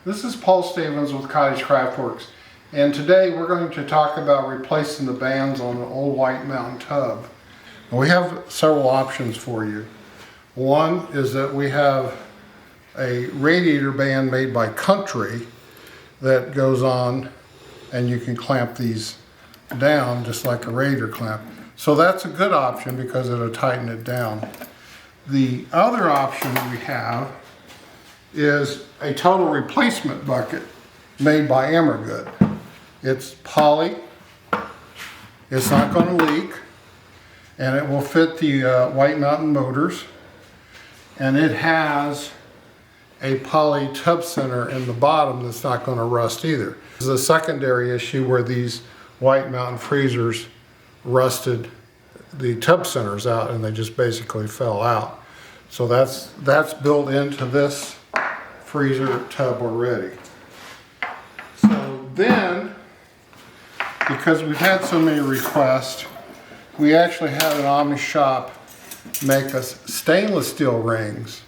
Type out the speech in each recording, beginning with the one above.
This is Paul Stevens with Cottage Craftworks, and today we're going to talk about replacing the bands on an old White Mountain tub. We have several options for you. One is that we have a radiator band made by Country that goes on, and you can clamp these down just like a radiator clamp. So that's a good option because it'll tighten it down. The other option we have is a total replacement bucket made by Emmergood. It's poly, it's not going to leak, and it will fit the White Mountain motors, and it has a poly tub center in the bottom that's not going to rust either. This is a secondary issue where these White Mountain freezers rusted the tub centers out and they just basically fell out. So that's built into this freezer tub already. So then, because we've had so many requests, we actually had an Amish shop make us stainless steel rings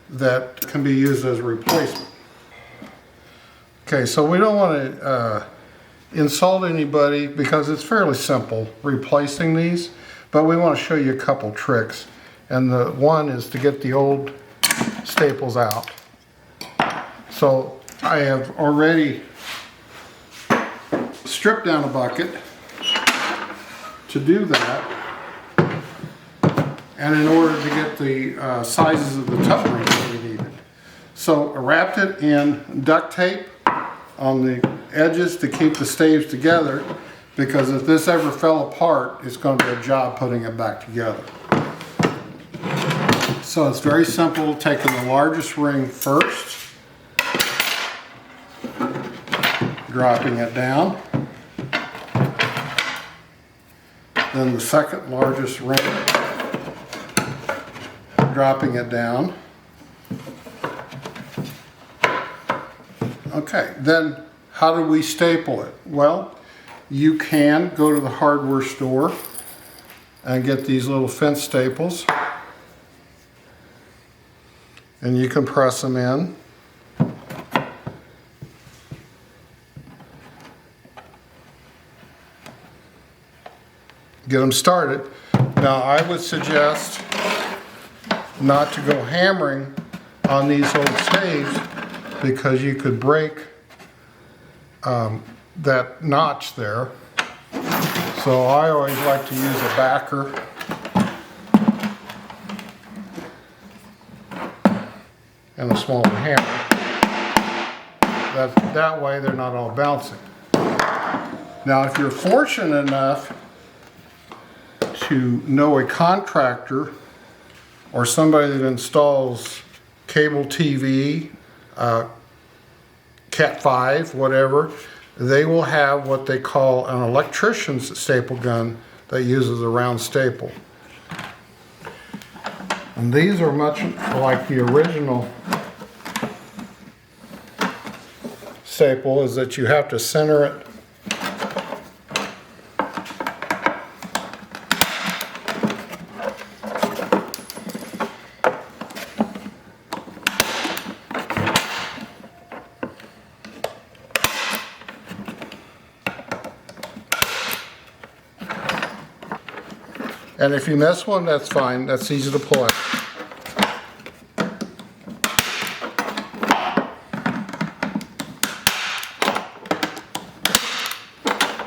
that can be used as a replacement. Okay, so we don't want to insult anybody because it's fairly simple replacing these, but we want to show you a couple tricks. And the one is to get the old staples out. So I have already stripped down a bucket to do that, and in order to get the sizes of the tub rings that we needed. So I wrapped it in duct tape on the edges to keep the staves together, because if this ever fell apart, it's going to be a job putting it back together. So it's very simple, taking the largest ring first, dropping it down, then the second largest ring, dropping it down. Okay, then how do we staple it? Well, you can go to the hardware store and get these little fence staples, and you can press them in. Get them started. Now I would suggest not to go hammering on these old staves because you could break that notch there. So I always like to use a backer and a smaller hammer. That way they're not all bouncing. Now if you're fortunate enough to know a contractor or somebody that installs cable TV, Cat 5, whatever, they will have what they call an electrician's staple gun that uses a round staple. And these are much like the original staple, is that you have to center it and if you miss one, that's fine. That's easy to pull out.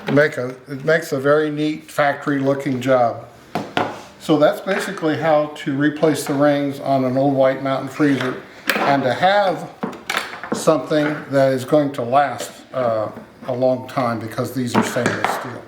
It makes a very neat factory-looking job. So that's basically how to replace the rings on an old White Mountain freezer, and to have something that is going to last a long time, because these are stainless steel.